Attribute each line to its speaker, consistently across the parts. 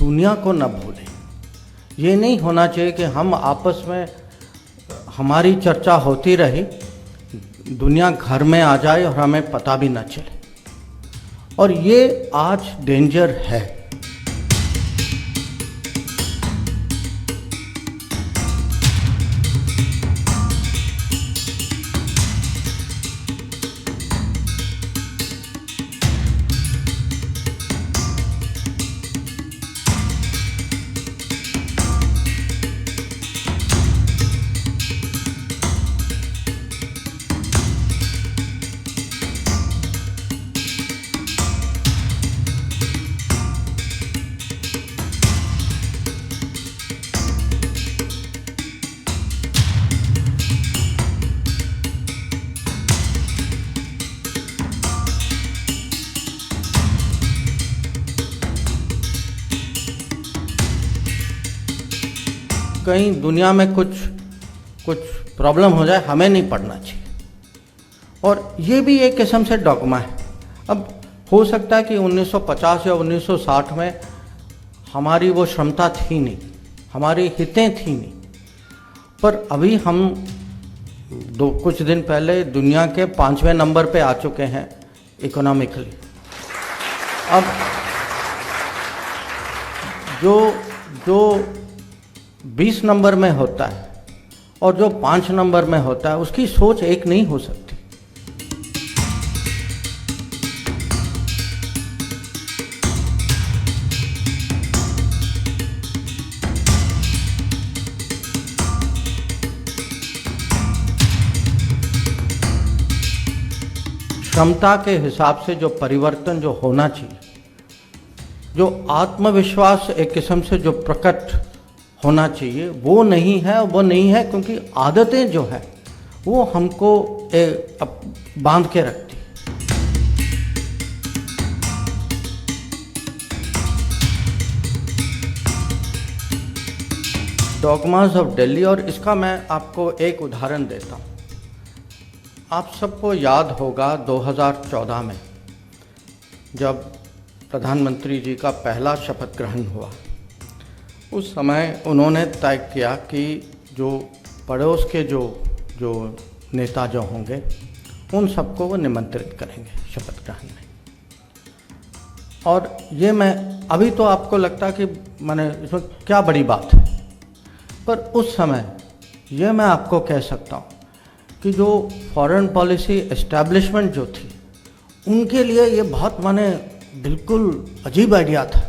Speaker 1: दुनिया को न भूलें। ये नहीं होना चाहिए कि हम आपस में हमारी चर्चा होती रही, दुनिया घर में आ जाए और हमें पता भी न चले, और ये आज डेंजर है। कहीं दुनिया में कुछ प्रॉब्लम हो जाए, हमें नहीं पढ़ना चाहिए, और ये भी एक किस्म से डॉगमा है। अब हो सकता है कि 1950 या 1960 में हमारी वो क्षमता थी नहीं, हमारी हितें थी नहीं, पर अभी हम कुछ दिन पहले दुनिया के 5वें नंबर पे आ चुके हैं इकोनॉमिकली। अब जो 20 नंबर में होता है और जो 5 नंबर में होता है, उसकी सोच एक नहीं हो सकती। क्षमता के हिसाब से जो परिवर्तन जो होना चाहिए, जो आत्मविश्वास एक किस्म से जो प्रकट होना चाहिए, वो नहीं है, क्योंकि आदतें जो है वो हमको बांध के रखती। डॉगमास ऑफ दिल्ली, और इसका मैं आपको एक उदाहरण देता हूँ। आप सबको याद होगा 2014 में जब प्रधानमंत्री जी का पहला शपथ ग्रहण हुआ, उस समय उन्होंने तय किया कि जो पड़ोस के जो नेता जो होंगे उन सबको वो निमंत्रित करेंगे शपथ ग्रहण में। और ये मैं अभी तो आपको लगता कि मैंने इसमें क्या बड़ी बात है, पर उस समय ये मैं आपको कह सकता हूँ कि जो फॉरेन पॉलिसी एस्टैब्लिशमेंट जो थी, उनके लिए ये बहुत बिल्कुल अजीब आइडिया था।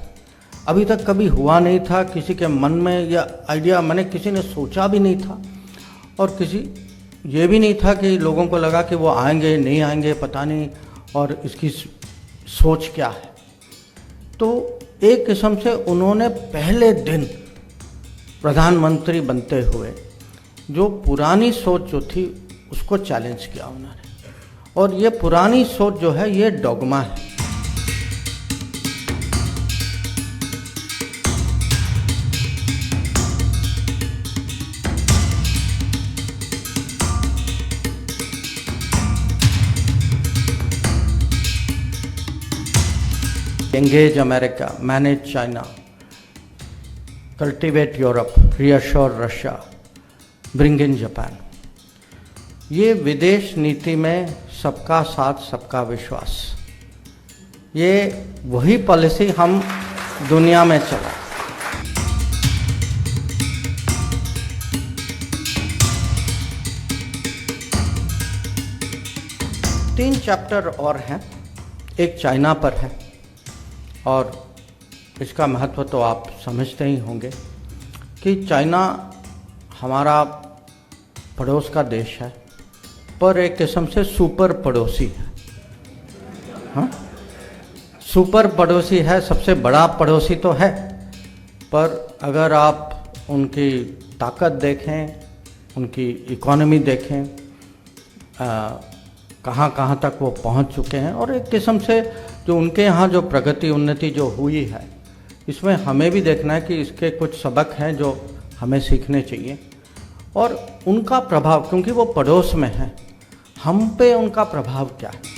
Speaker 1: अभी तक कभी हुआ नहीं था किसी के मन में, या आइडिया किसी ने सोचा भी नहीं था, और किसी ये भी नहीं था कि लोगों को लगा कि वो आएंगे नहीं आएंगे पता नहीं, और इसकी सोच क्या है। तो एक किस्म से उन्होंने पहले दिन प्रधानमंत्री बनते हुए जो पुरानी सोच जो थी उसको चैलेंज किया उन्होंने, और ये पुरानी सोच जो है ये डॉगमा है। Engage America, manage China, cultivate Europe, reassure Russia, bring in Japan। ये विदेश नीति में सबका साथ सबका विश्वास, ये वही पॉलिसी हम दुनिया में चला। तीन चैप्टर और हैं, एक चाइना पर है, और इसका महत्व तो आप समझते ही होंगे कि चाइना हमारा पड़ोस का देश है, पर एक किस्म से सुपर पड़ोसी है। हाँ, सुपर पड़ोसी है, सबसे बड़ा पड़ोसी तो है, पर अगर आप उनकी ताकत देखें, उनकी इकोनॉमी देखें, कहाँ कहाँ तक वो पहुँच चुके हैं, और एक किस्म से जो उनके यहाँ जो प्रगति उन्नति जो हुई है, इसमें हमें भी देखना है कि इसके कुछ सबक हैं जो हमें सीखने चाहिए, और उनका प्रभाव, क्योंकि वो पड़ोस में है, हम पे उनका प्रभाव क्या है।